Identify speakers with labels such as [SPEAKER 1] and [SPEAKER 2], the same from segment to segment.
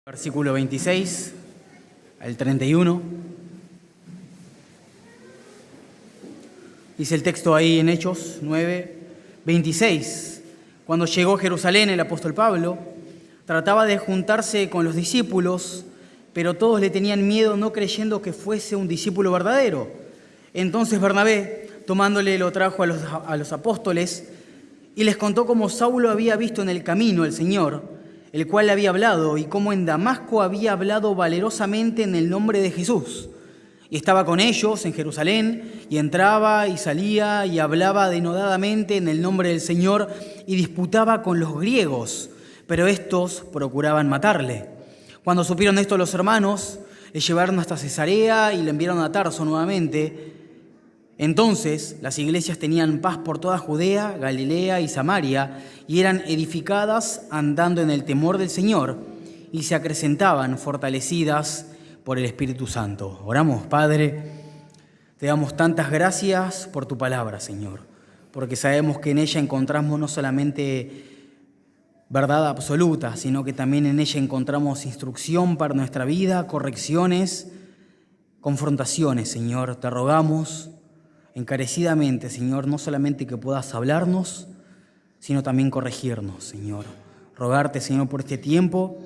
[SPEAKER 1] Versículo 26 al 31. Dice el texto ahí en Hechos 9, 26. Cuando llegó a Jerusalén el apóstol Pablo, trataba de juntarse con los discípulos, pero todos le tenían miedo, no creyendo que fuese un discípulo verdadero. Entonces Bernabé, tomándole, lo trajo a los apóstoles y les contó cómo Saulo había visto en el camino al Señor, el cual le había hablado, y cómo en Damasco había hablado valerosamente en el nombre de Jesús. Y estaba con ellos en Jerusalén, y entraba y salía y hablaba denodadamente en el nombre del Señor, y disputaba con los griegos, pero estos procuraban matarle. Cuando supieron esto los hermanos, le llevaron hasta Cesarea y le enviaron a Tarso nuevamente. Entonces las iglesias tenían paz por toda Judea, Galilea y Samaria, y eran edificadas andando en el temor del Señor, y se acrecentaban fortalecidas por el Espíritu Santo. Oramos, Padre, te damos tantas gracias por tu palabra, Señor, porque sabemos que en ella encontramos no solamente verdad absoluta, sino que también en ella encontramos instrucción para nuestra vida, correcciones, confrontaciones, Señor. Te rogamos encarecidamente, Señor, no solamente que puedas hablarnos, sino también corregirnos, Señor. Rogarte, Señor, por este tiempo,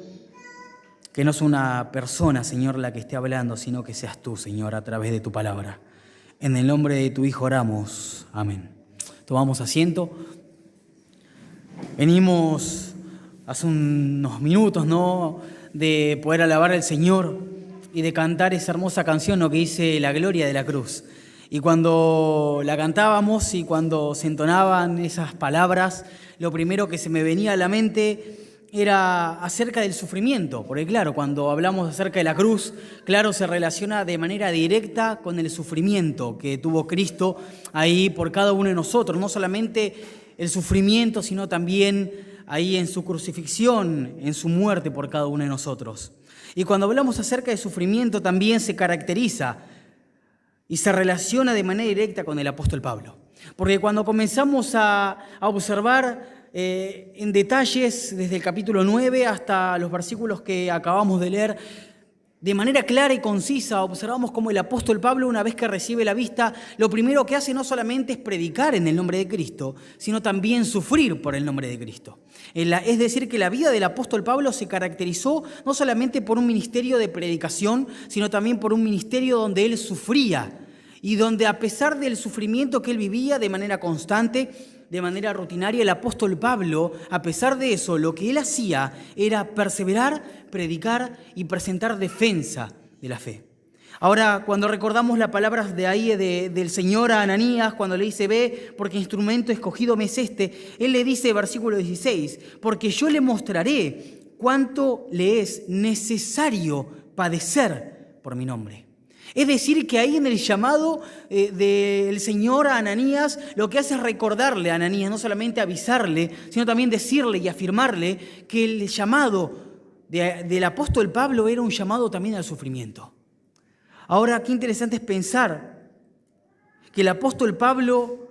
[SPEAKER 1] que no es una persona, Señor, la que esté hablando, sino que seas tú, Señor, a través de tu palabra. En el nombre de tu Hijo oramos. Amén. Tomamos asiento. Venimos hace unos minutos, ¿no?, de poder alabar al Señor y de cantar esa hermosa canción, ¿no?, que dice La gloria de la cruz. Y cuando la cantábamos y cuando se entonaban esas palabras, lo primero que se me venía a la mente era acerca del sufrimiento, porque claro, cuando hablamos acerca de la cruz, claro, se relaciona de manera directa con el sufrimiento que tuvo Cristo ahí por cada uno de nosotros, no solamente el sufrimiento, sino también ahí en su crucifixión, en su muerte por cada uno de nosotros. Y cuando hablamos acerca de sufrimiento también se caracteriza y se relaciona de manera directa con el apóstol Pablo. Porque cuando comenzamos a observar en detalles desde el capítulo 9 hasta los versículos que acabamos de leer, de manera clara y concisa observamos cómo el apóstol Pablo, una vez que recibe la vista, lo primero que hace no solamente es predicar en el nombre de Cristo, sino también sufrir por el nombre de Cristo. Es decir, que la vida del apóstol Pablo se caracterizó no solamente por un ministerio de predicación, sino también por un ministerio donde él sufría y donde, a pesar del sufrimiento que él vivía de manera constante, de manera rutinaria, el apóstol Pablo, a pesar de eso, lo que él hacía era perseverar, predicar y presentar defensa de la fe. Ahora, cuando recordamos las palabras de ahí del Señor a Ananías, cuando le dice, ve, porque instrumento escogido me es este, él le dice, versículo 16, porque yo le mostraré cuánto le es necesario padecer por mi nombre. Es decir, que ahí en el llamado del Señor a Ananías, lo que hace es recordarle a Ananías, no solamente avisarle, sino también decirle y afirmarle que el llamado del apóstol Pablo era un llamado también al sufrimiento. Ahora, qué interesante es pensar que el apóstol Pablo,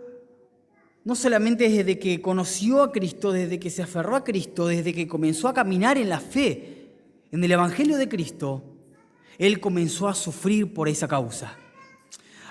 [SPEAKER 1] no solamente desde que conoció a Cristo, desde que se aferró a Cristo, desde que comenzó a caminar en la fe, en el Evangelio de Cristo, él comenzó a sufrir por esa causa.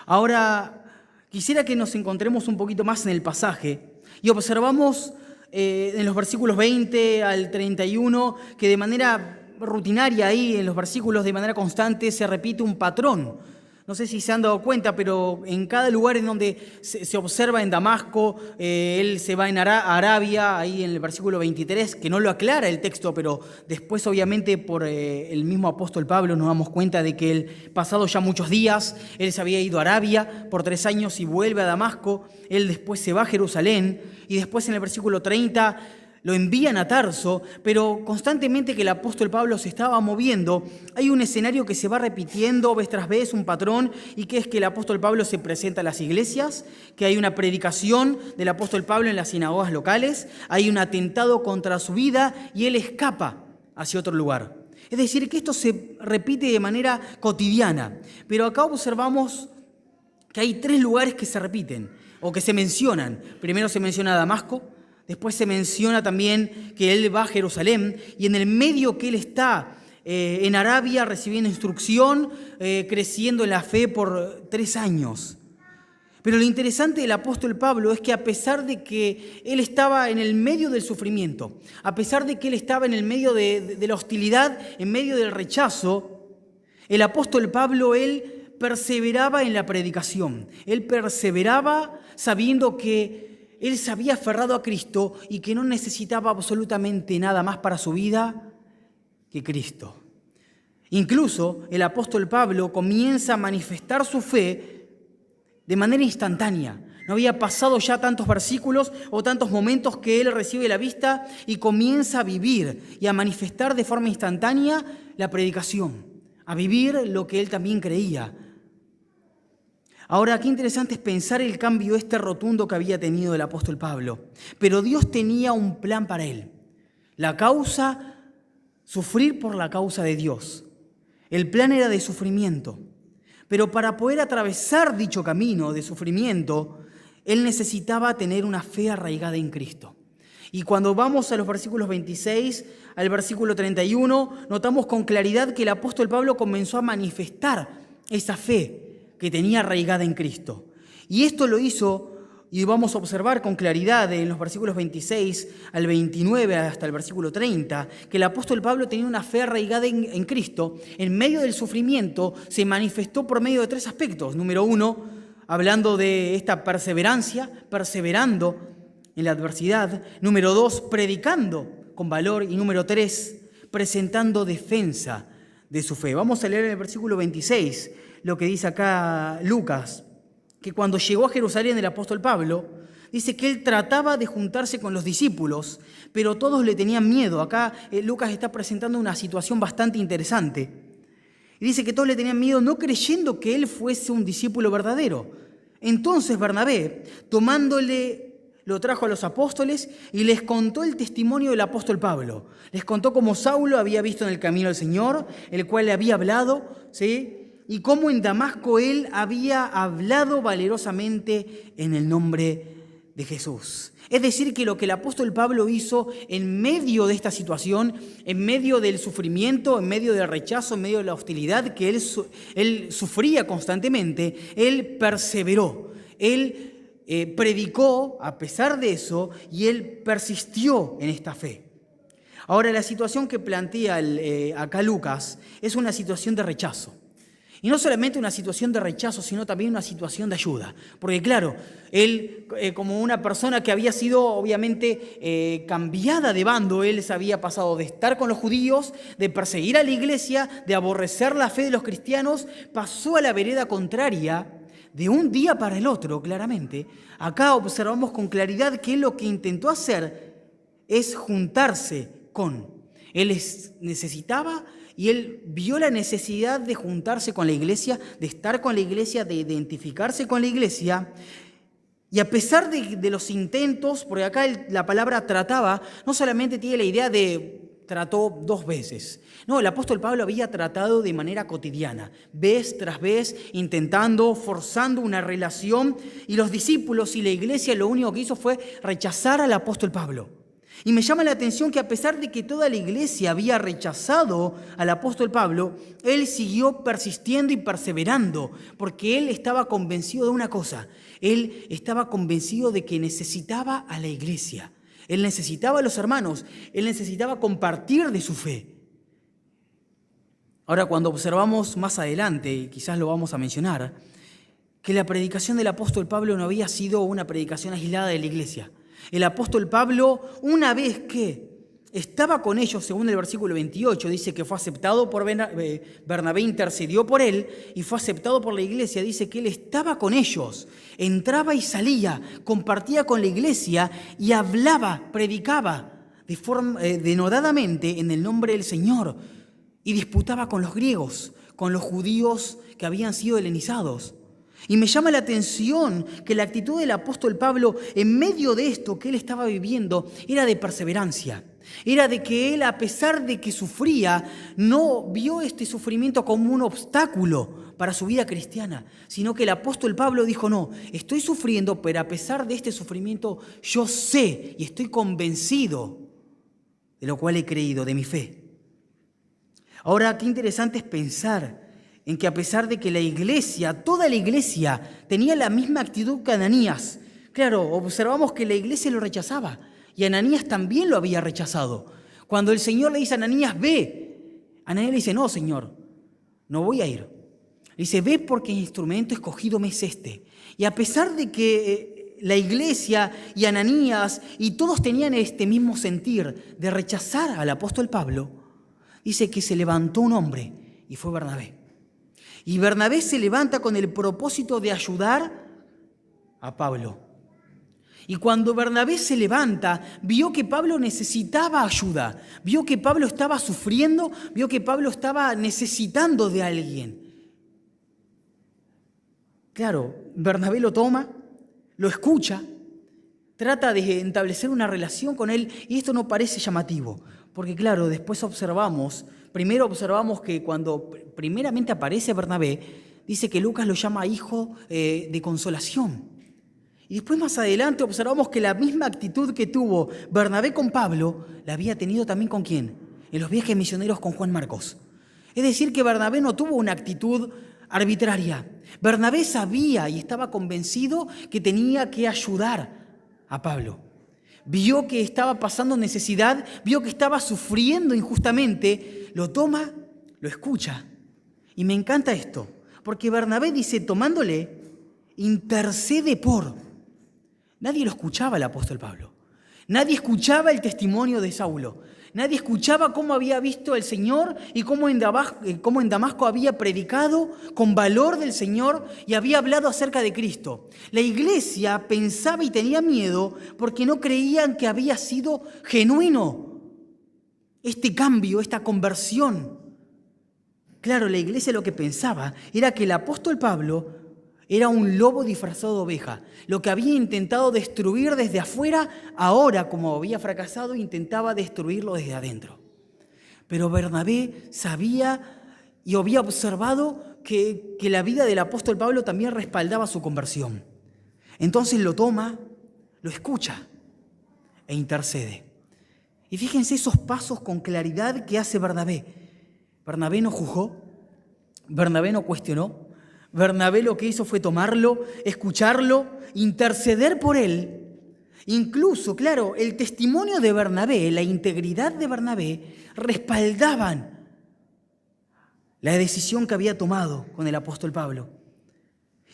[SPEAKER 1] Ahora, quisiera que nos encontremos un poquito más en el pasaje y observamos en los versículos 20 al 31 que de manera rutinaria ahí, en los versículos de manera constante, se repite un patrón. No sé si se han dado cuenta, pero en cada lugar en donde se observa en Damasco, él se va a Arabia, ahí en el versículo 23, que no lo aclara el texto, pero después obviamente por el mismo apóstol Pablo nos damos cuenta de que pasados ya muchos días, él se había ido a Arabia por 3 años y vuelve a Damasco, él después se va a Jerusalén y después en el versículo 30 lo envían a Tarso, pero constantemente que el apóstol Pablo se estaba moviendo, hay un escenario que se va repitiendo vez tras vez, un patrón, y que es que el apóstol Pablo se presenta a las iglesias, que hay una predicación del apóstol Pablo en las sinagogas locales, hay un atentado contra su vida y él escapa hacia otro lugar. Es decir, que esto se repite de manera cotidiana, pero acá observamos que hay 3 lugares que se repiten o que se mencionan. Primero se menciona Damasco, después se menciona también que él va a Jerusalén y en el medio que él está en Arabia recibiendo instrucción, creciendo en la fe por 3 años. Pero lo interesante del apóstol Pablo es que a pesar de que él estaba en el medio del sufrimiento, a pesar de que él estaba en el medio de la hostilidad, en medio del rechazo, el apóstol Pablo, él perseveraba en la predicación. Él perseveraba sabiendo que él se había aferrado a Cristo y que no necesitaba absolutamente nada más para su vida que Cristo. Incluso el apóstol Pablo comienza a manifestar su fe de manera instantánea. No había pasado ya tantos versículos o tantos momentos que él recibe la vista y comienza a vivir y a manifestar de forma instantánea la predicación, a vivir lo que él también creía. Ahora, qué interesante es pensar el cambio rotundo que había tenido el apóstol Pablo. Pero Dios tenía un plan para él. La causa, sufrir por la causa de Dios. El plan era de sufrimiento. Pero para poder atravesar dicho camino de sufrimiento, él necesitaba tener una fe arraigada en Cristo. Y cuando vamos a los versículos 26 al versículo 31, notamos con claridad que el apóstol Pablo comenzó a manifestar esa fe que tenía arraigada en Cristo. Y esto lo hizo, y vamos a observar con claridad en los versículos 26 al 29 hasta el versículo 30, que el apóstol Pablo tenía una fe arraigada en Cristo. En medio del sufrimiento se manifestó por medio de 3 aspectos. Número 1, hablando de esta perseverancia, perseverando en la adversidad. Número 2, predicando con valor. Y número 3, presentando defensa de su fe. Vamos a leer en el versículo 26 lo que dice acá Lucas, que cuando llegó a Jerusalén el apóstol Pablo, dice que él trataba de juntarse con los discípulos, pero todos le tenían miedo. Acá Lucas está presentando una situación bastante interesante. Y dice que todos le tenían miedo, no creyendo que él fuese un discípulo verdadero. Entonces Bernabé, tomándole, lo trajo a los apóstoles y les contó el testimonio del apóstol Pablo. Les contó cómo Saulo había visto en el camino al Señor, el cual le había hablado, ¿sí?, y cómo en Damasco él había hablado valerosamente en el nombre de Jesús. Es decir, que lo que el apóstol Pablo hizo en medio de esta situación, en medio del sufrimiento, en medio del rechazo, en medio de la hostilidad que él sufría constantemente, él perseveró, él predicó a pesar de eso y él persistió en esta fe. Ahora, la situación que plantea acá Lucas es una situación de rechazo. Y no solamente una situación de rechazo, sino también una situación de ayuda. Porque claro, él como una persona que había sido obviamente cambiada de bando, él se había pasado de estar con los judíos, de perseguir a la iglesia, de aborrecer la fe de los cristianos, pasó a la vereda contraria de un día para el otro, claramente. Acá observamos con claridad que él lo que intentó hacer es juntarse con. Él necesitaba y él vio la necesidad de juntarse con la iglesia, de estar con la iglesia, de identificarse con la iglesia. Y a pesar de los intentos, porque acá la palabra trataba, no solamente tiene la idea de trató 2 veces. No, el apóstol Pablo había tratado de manera cotidiana, vez tras vez, intentando, forzando una relación. Y los discípulos y la iglesia lo único que hizo fue rechazar al apóstol Pablo. Y me llama la atención que a pesar de que toda la iglesia había rechazado al apóstol Pablo, él siguió persistiendo y perseverando, porque él estaba convencido de una cosa. Él estaba convencido de que necesitaba a la iglesia. Él necesitaba a los hermanos. Él necesitaba compartir de su fe. Ahora, cuando observamos más adelante, y quizás lo vamos a mencionar, que la predicación del apóstol Pablo no había sido una predicación aislada de la iglesia. El apóstol Pablo, una vez que estaba con ellos, según el versículo 28, dice que fue aceptado por Bernabé, intercedió por él y fue aceptado por la iglesia. Dice que él estaba con ellos, entraba y salía, compartía con la iglesia y hablaba, predicaba de forma denodadamente en el nombre del Señor y disputaba con los griegos, con los judíos que habían sido helenizados. Y me llama la atención que la actitud del apóstol Pablo en medio de esto que él estaba viviendo era de perseverancia. Era de que él, a pesar de que sufría, no vio este sufrimiento como un obstáculo para su vida cristiana, sino que el apóstol Pablo dijo, no, estoy sufriendo, pero a pesar de este sufrimiento yo sé y estoy convencido de lo cual he creído, de mi fe. Ahora, qué interesante es pensar en que a pesar de que la iglesia, toda la iglesia, tenía la misma actitud que Ananías, claro, observamos que la iglesia lo rechazaba y Ananías también lo había rechazado. Cuando el Señor le dice a Ananías, ve, Ananías le dice, no, Señor, no voy a ir. Le dice, ve porque el instrumento escogido me es este. Y a pesar de que la iglesia y Ananías y todos tenían este mismo sentir de rechazar al apóstol Pablo, dice que se levantó un hombre y fue Bernabé. Y Bernabé se levanta con el propósito de ayudar a Pablo. Y cuando Bernabé se levanta, vio que Pablo necesitaba ayuda, vio que Pablo estaba sufriendo, vio que Pablo estaba necesitando de alguien. Claro, Bernabé lo toma, lo escucha, trata de establecer una relación con él y esto no parece llamativo, porque claro, después primero observamos que cuando primeramente aparece Bernabé, dice que Lucas lo llama hijo de consolación. Y después más adelante observamos que la misma actitud que tuvo Bernabé con Pablo, la había tenido también ¿con quién? En los viajes misioneros con Juan Marcos. Es decir, que Bernabé no tuvo una actitud arbitraria. Bernabé sabía y estaba convencido que tenía que ayudar a Pablo. Vio que estaba pasando necesidad, vio que estaba sufriendo injustamente, lo toma, lo escucha. Y me encanta esto, porque Bernabé dice, tomándole, intercede por. Nadie lo escuchaba el apóstol Pablo. Nadie escuchaba el testimonio de Saulo. Nadie escuchaba cómo había visto al Señor y cómo en Damasco había predicado con valor del Señor y había hablado acerca de Cristo. La iglesia pensaba y tenía miedo porque no creían que había sido genuino este cambio, esta conversión. Claro, la iglesia lo que pensaba era que el apóstol Pablo era un lobo disfrazado de oveja. Lo que había intentado destruir desde afuera, ahora, como había fracasado, intentaba destruirlo desde adentro. Pero Bernabé sabía y había observado que la vida del apóstol Pablo también respaldaba su conversión. Entonces lo toma, lo escucha e intercede. Y fíjense esos pasos con claridad que hace Bernabé. Bernabé no juzgó, Bernabé no cuestionó. Bernabé lo que hizo fue tomarlo, escucharlo, interceder por él. Incluso, claro, el testimonio de Bernabé, la integridad de Bernabé, respaldaban la decisión que había tomado con el apóstol Pablo.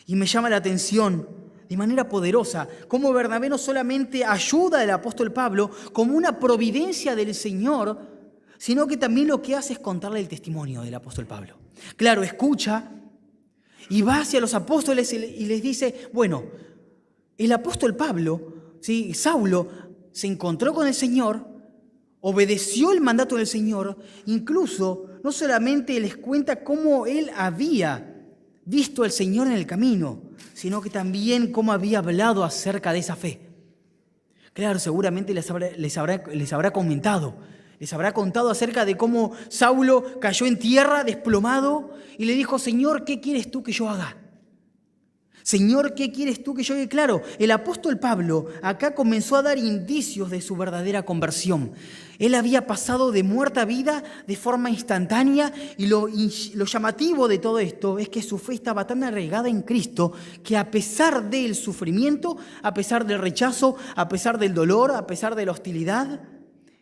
[SPEAKER 1] Y me llama la atención de manera poderosa cómo Bernabé no solamente ayuda al apóstol Pablo como una providencia del Señor, sino que también lo que hace es contarle el testimonio del apóstol Pablo. Claro, escucha y va hacia los apóstoles y les dice, bueno, el apóstol Pablo, ¿sí? Saulo, se encontró con el Señor, obedeció el mandato del Señor, incluso no solamente les cuenta cómo él había visto al Señor en el camino, sino que también cómo había hablado acerca de esa fe. Claro, seguramente les habrá comentado, les habrá contado acerca de cómo Saulo cayó en tierra desplomado y le dijo, Señor, ¿qué quieres tú que yo haga? Señor, ¿qué quieres tú que yo haga? Claro, el apóstol Pablo acá comenzó a dar indicios de su verdadera conversión. Él había pasado de muerta a vida de forma instantánea y lo llamativo de todo esto es que su fe estaba tan arraigada en Cristo que a pesar del sufrimiento, a pesar del rechazo, a pesar del dolor, a pesar de la hostilidad,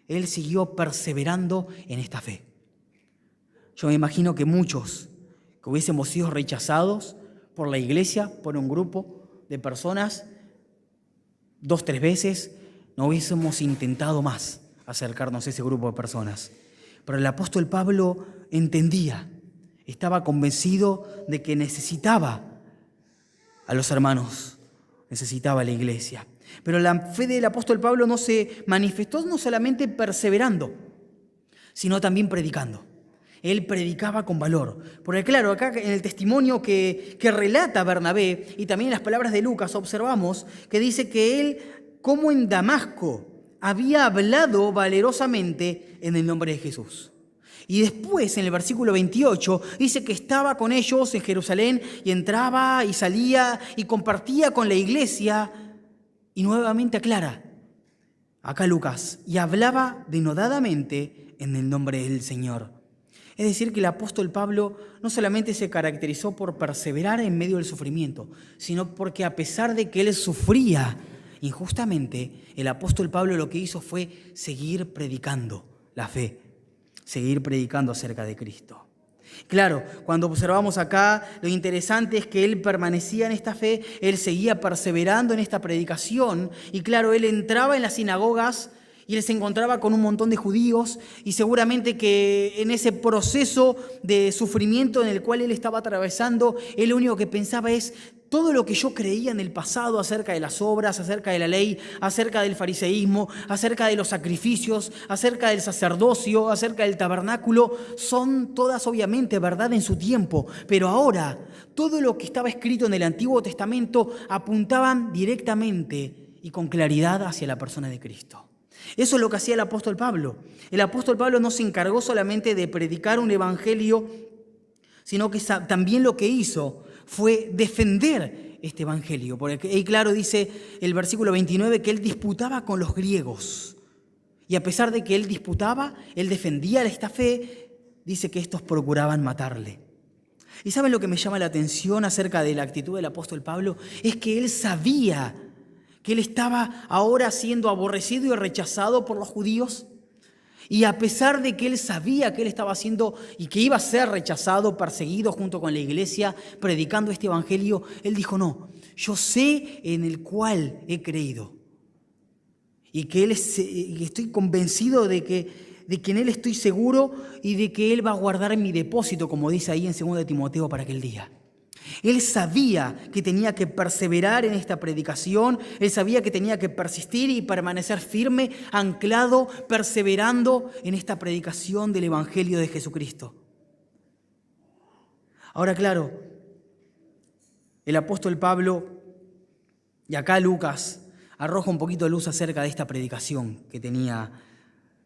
[SPEAKER 1] él siguió perseverando en esta fe. Yo me imagino que muchos que hubiésemos sido rechazados por la iglesia, por un grupo de personas, 2, 3 veces, no hubiésemos intentado más acercarnos a ese grupo de personas. Pero el apóstol Pablo entendía, estaba convencido de que necesitaba a los hermanos, necesitaba a la iglesia. Pero la fe del apóstol Pablo no se manifestó no solamente perseverando, sino también predicando. Él predicaba con valor. Porque claro, acá en el testimonio que relata Bernabé y también en las palabras de Lucas observamos que dice que él, como en Damasco, había hablado valerosamente en el nombre de Jesús. Y después, en el versículo 28, dice que estaba con ellos en Jerusalén y entraba y salía y compartía con la iglesia. Y nuevamente aclara, acá Lucas, y hablaba denodadamente en el nombre del Señor. Es decir, que el apóstol Pablo no solamente se caracterizó por perseverar en medio del sufrimiento, sino porque a pesar de que él sufría injustamente, el apóstol Pablo lo que hizo fue seguir predicando la fe, seguir predicando acerca de Cristo. Claro, cuando observamos acá, lo interesante es que él permanecía en esta fe, él seguía perseverando en esta predicación y claro, él entraba en las sinagogas y él se encontraba con un montón de judíos y seguramente que en ese proceso de sufrimiento en el cual él estaba atravesando, él lo único que pensaba es todo lo que yo creía en el pasado acerca de las obras, acerca de la ley, acerca del fariseísmo, acerca de los sacrificios, acerca del sacerdocio, acerca del tabernáculo, son todas obviamente verdad en su tiempo, pero ahora todo lo que estaba escrito en el Antiguo Testamento apuntaban directamente y con claridad hacia la persona de Cristo. Eso es lo que hacía el apóstol Pablo. El apóstol Pablo no se encargó solamente de predicar un evangelio, sino que también lo que hizo fue defender este evangelio. Porque ahí claro dice el versículo 29 que él disputaba con los griegos. Y a pesar de que él disputaba, él defendía esta fe, dice que estos procuraban matarle. ¿Y saben lo que me llama la atención acerca de la actitud del apóstol Pablo? Es que él sabía que él estaba ahora siendo aborrecido y rechazado por los judíos. Y a pesar de que él sabía que él estaba siendo y que iba a ser rechazado, perseguido junto con la iglesia, predicando este evangelio, él dijo, no, yo sé en el cual he creído. Y que estoy convencido de que en él estoy seguro y de que él va a guardar mi depósito, como dice ahí en 2 Timoteo, para aquel día. Él sabía que tenía que perseverar en esta predicación, él sabía que tenía que persistir y permanecer firme, anclado, perseverando en esta predicación del Evangelio de Jesucristo. Ahora, claro, el apóstol Pablo, y acá Lucas, arroja un poquito de luz acerca de esta predicación que tenía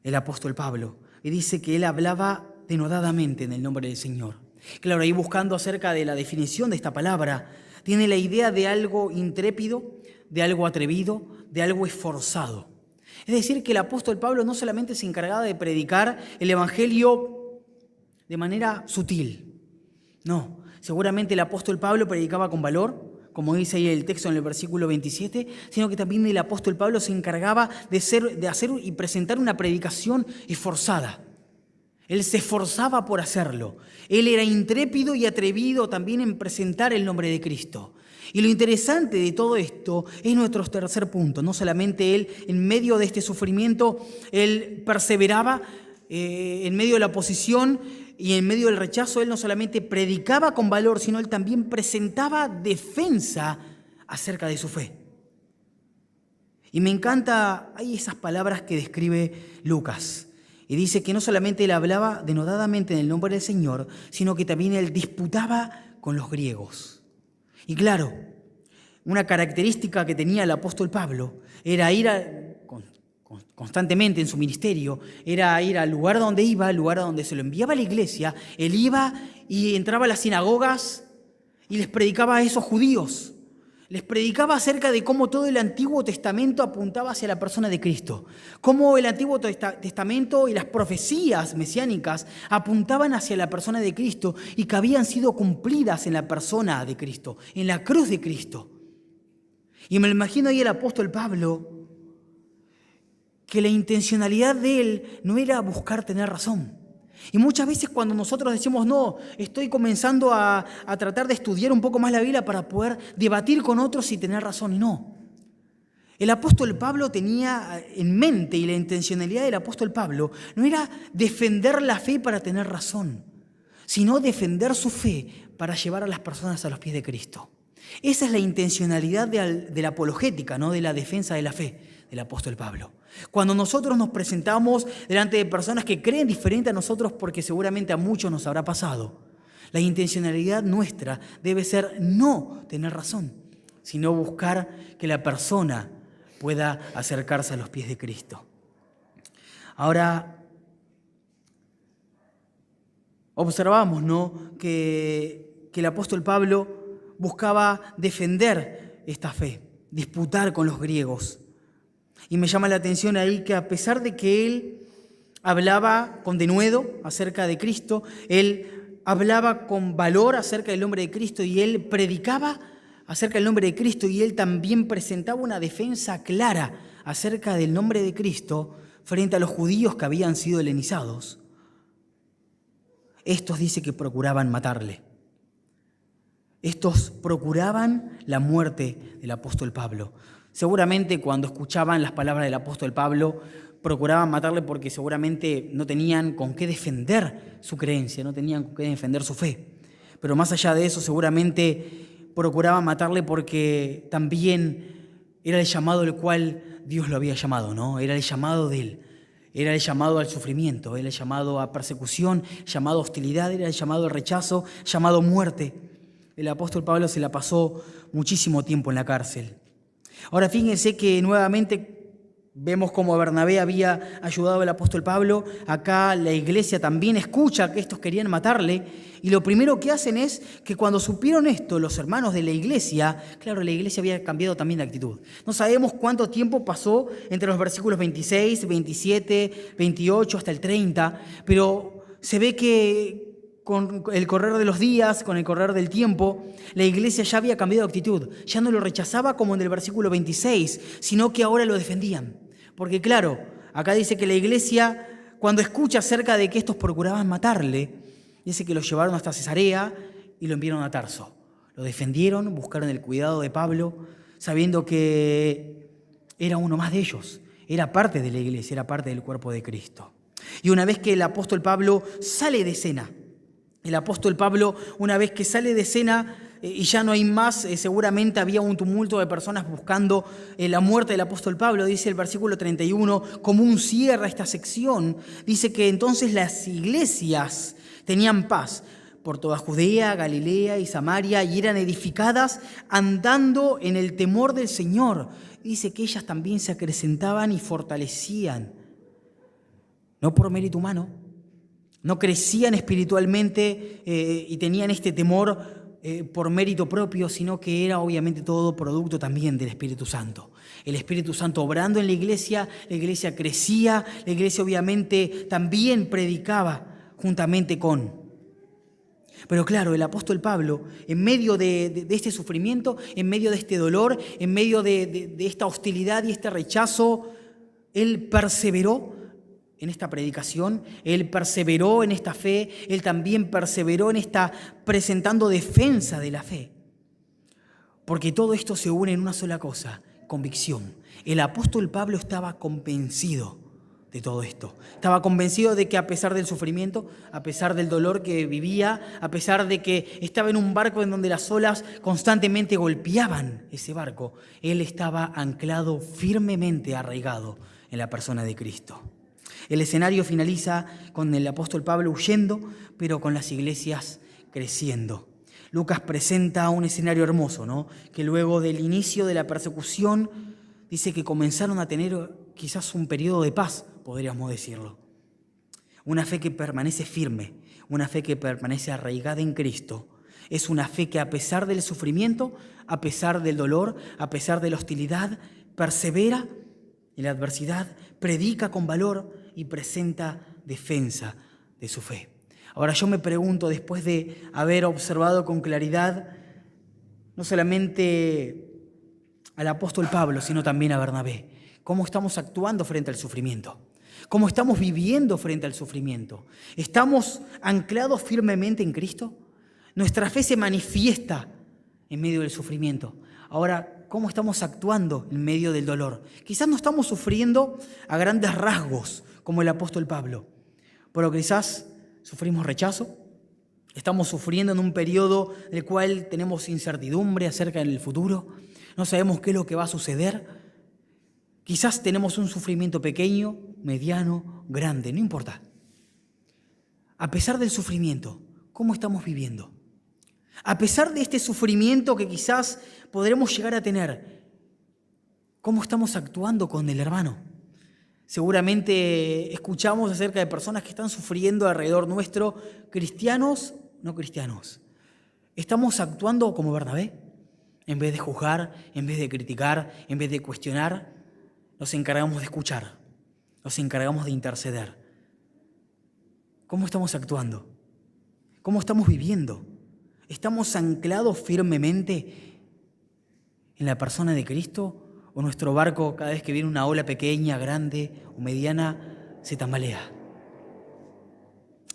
[SPEAKER 1] el apóstol Pablo, y dice que él hablaba denodadamente en el nombre del Señor. Claro, ahí buscando acerca de la definición de esta palabra, tiene la idea de algo intrépido, de algo atrevido, de algo esforzado. Es decir, que el apóstol Pablo no solamente se encargaba de predicar el evangelio de manera sutil. No, seguramente el apóstol Pablo predicaba con valor, como dice ahí el texto en el versículo 27, sino que también el apóstol Pablo se encargaba de hacer y presentar una predicación esforzada. Él se esforzaba por hacerlo. Él era intrépido y atrevido también en presentar el nombre de Cristo. Y lo interesante de todo esto es nuestro tercer punto. No solamente él, en medio de este sufrimiento, él perseveraba en medio de la oposición y en medio del rechazo. Él no solamente predicaba con valor, sino él también presentaba defensa acerca de su fe. Y me encanta, hay esas palabras que describe Lucas. Y dice que no solamente él hablaba denodadamente en el nombre del Señor, sino que también él disputaba con los griegos. Y claro, una característica que tenía el apóstol Pablo era ir constantemente en su ministerio, era ir al lugar donde iba, al lugar donde se lo enviaba a la iglesia. Él iba y entraba a las sinagogas y les predicaba a esos judíos. Les predicaba acerca de cómo todo el Antiguo Testamento apuntaba hacia la persona de Cristo. Cómo el Antiguo Testamento y las profecías mesiánicas apuntaban hacia la persona de Cristo y que habían sido cumplidas en la persona de Cristo, en la cruz de Cristo. Y me lo imagino ahí el apóstol Pablo, que la intencionalidad de él no era buscar tener razón. Y muchas veces cuando nosotros decimos, no, estoy comenzando a tratar de estudiar un poco más la Biblia para poder debatir con otros y tener razón, y no. El apóstol Pablo tenía en mente, y la intencionalidad del apóstol Pablo no era defender la fe para tener razón, sino defender su fe para llevar a las personas a los pies de Cristo. Esa es la intencionalidad de la apologética, ¿no? De la defensa de la fe del apóstol Pablo. Cuando nosotros nos presentamos delante de personas que creen diferente a nosotros, porque seguramente a muchos nos habrá pasado, la intencionalidad nuestra debe ser no tener razón, sino buscar que la persona pueda acercarse a los pies de Cristo. Ahora, observamos, ¿no?, que el apóstol Pablo buscaba defender esta fe, disputar con los griegos. Y me llama la atención ahí que a pesar de que él hablaba con denuedo acerca de Cristo, él hablaba con valor acerca del nombre de Cristo y él predicaba acerca del nombre de Cristo y él también presentaba una defensa clara acerca del nombre de Cristo frente a los judíos que habían sido helenizados. Estos dice que procuraban matarle. Estos procuraban la muerte del apóstol Pablo. Seguramente cuando escuchaban las palabras del apóstol Pablo, procuraban matarle porque seguramente no tenían con qué defender su creencia, no tenían con qué defender su fe. Pero más allá de eso, seguramente procuraban matarle porque también era el llamado al cual Dios lo había llamado, ¿no? Era el llamado de él. Era el llamado al sufrimiento, era el llamado a persecución, llamado a hostilidad, era el llamado al rechazo, llamado a muerte. El apóstol Pablo se la pasó muchísimo tiempo en la cárcel. Ahora fíjense que nuevamente vemos cómo Bernabé había ayudado al apóstol Pablo. Acá la iglesia también escucha que estos querían matarle. Y lo primero que hacen es que cuando supieron esto, los hermanos de la iglesia, claro, la iglesia había cambiado también de actitud. No sabemos cuánto tiempo pasó entre los versículos 26, 27, 28 hasta el 30, pero se ve que con el correr de los días, con el correr del tiempo, la iglesia ya había cambiado de actitud. Ya no lo rechazaba como en el versículo 26, sino que ahora lo defendían. Porque claro, acá dice que la iglesia, cuando escucha acerca de que estos procuraban matarle, dice que lo llevaron hasta Cesarea y lo enviaron a Tarso. Lo defendieron, buscaron el cuidado de Pablo, sabiendo que era uno más de ellos. Era parte de la iglesia, era parte del cuerpo de Cristo. Y una vez que el apóstol Pablo sale de escena, el apóstol Pablo, una vez que sale de escena y ya no hay más, seguramente había un tumulto de personas buscando la muerte del apóstol Pablo, dice el versículo 31, como un cierre a esta sección, dice que entonces las iglesias tenían paz por toda Judea, Galilea y Samaria y eran edificadas andando en el temor del Señor. Dice que ellas también se acrecentaban y fortalecían, no por mérito humano, no crecían espiritualmente y tenían este temor por mérito propio, sino que era obviamente todo producto también del Espíritu Santo. El Espíritu Santo obrando en la iglesia crecía, la iglesia obviamente también predicaba juntamente con. Pero claro, el apóstol Pablo, en medio de este sufrimiento, en medio de este dolor, en medio de esta hostilidad y este rechazo, él perseveró en esta predicación, él perseveró en esta fe, él también perseveró en esta presentando defensa de la fe. Porque todo esto se une en una sola cosa, convicción. El apóstol Pablo estaba convencido de todo esto. Estaba convencido de que a pesar del sufrimiento, a pesar del dolor que vivía, a pesar de que estaba en un barco en donde las olas constantemente golpeaban ese barco, él estaba anclado firmemente arraigado en la persona de Cristo. El escenario finaliza con el apóstol Pablo huyendo, pero con las iglesias creciendo. Lucas presenta un escenario hermoso, ¿no? Que luego del inicio de la persecución dice que comenzaron a tener quizás un periodo de paz, podríamos decirlo. Una fe que permanece firme, una fe que permanece arraigada en Cristo. Es una fe que a pesar del sufrimiento, a pesar del dolor, a pesar de la hostilidad, persevera en la adversidad, predica con valor y presenta defensa de su fe. Ahora yo me pregunto, después de haber observado con claridad no solamente al apóstol Pablo, sino también a Bernabé, ¿cómo estamos actuando frente al sufrimiento? ¿Cómo estamos viviendo frente al sufrimiento? ¿Estamos anclados firmemente en Cristo? Nuestra fe se manifiesta en medio del sufrimiento. Ahora, ¿cómo estamos actuando en medio del dolor? Quizás no estamos sufriendo a grandes rasgos como el apóstol Pablo, pero quizás sufrimos rechazo, estamos sufriendo en un periodo en el cual tenemos incertidumbre acerca del futuro, no sabemos qué es lo que va a suceder. Quizás tenemos un sufrimiento pequeño, mediano, grande, no importa. A pesar del sufrimiento, ¿cómo estamos viviendo? A pesar de este sufrimiento que quizás podremos llegar a tener, ¿cómo estamos actuando con el hermano? Seguramente escuchamos acerca de personas que están sufriendo alrededor nuestro, cristianos, no cristianos. ¿Estamos actuando como Bernabé? En vez de juzgar, en vez de criticar, en vez de cuestionar, nos encargamos de escuchar, nos encargamos de interceder. ¿Cómo estamos actuando? ¿Cómo estamos viviendo? ¿Estamos anclados firmemente en la persona de Cristo? ¿O nuestro barco, cada vez que viene una ola pequeña, grande o mediana, se tambalea?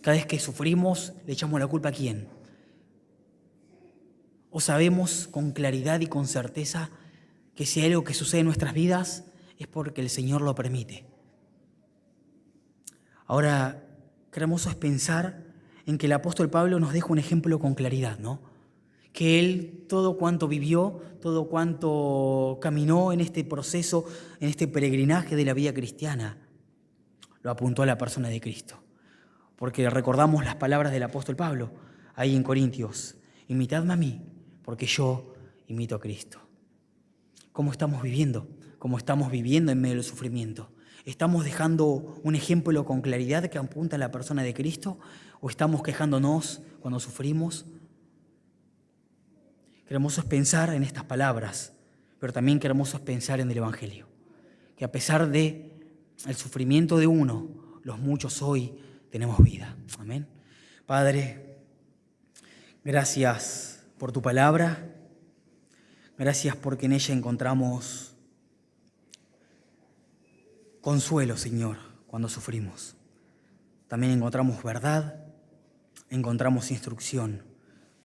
[SPEAKER 1] Cada vez que sufrimos, le echamos la culpa a quién. ¿O sabemos con claridad y con certeza que si hay algo que sucede en nuestras vidas es porque el Señor lo permite? Ahora, qué hermoso es pensar en que el apóstol Pablo nos deja un ejemplo con claridad, ¿no? Que él, todo cuanto vivió, todo cuanto caminó en este proceso, en este peregrinaje de la vida cristiana, lo apuntó a la persona de Cristo. Porque recordamos las palabras del apóstol Pablo, ahí en Corintios: imitadme a mí, porque yo imito a Cristo. ¿Cómo estamos viviendo? ¿Cómo estamos viviendo en medio del sufrimiento? ¿Estamos dejando un ejemplo con claridad que apunta a la persona de Cristo? ¿O estamos quejándonos cuando sufrimos? Qué hermoso es pensar en estas palabras, pero también qué hermoso es pensar en el Evangelio. Que a pesar del sufrimiento de uno, los muchos hoy tenemos vida. Amén. Padre, gracias por tu palabra. Gracias porque en ella encontramos consuelo, Señor, cuando sufrimos. También encontramos verdad, encontramos instrucción.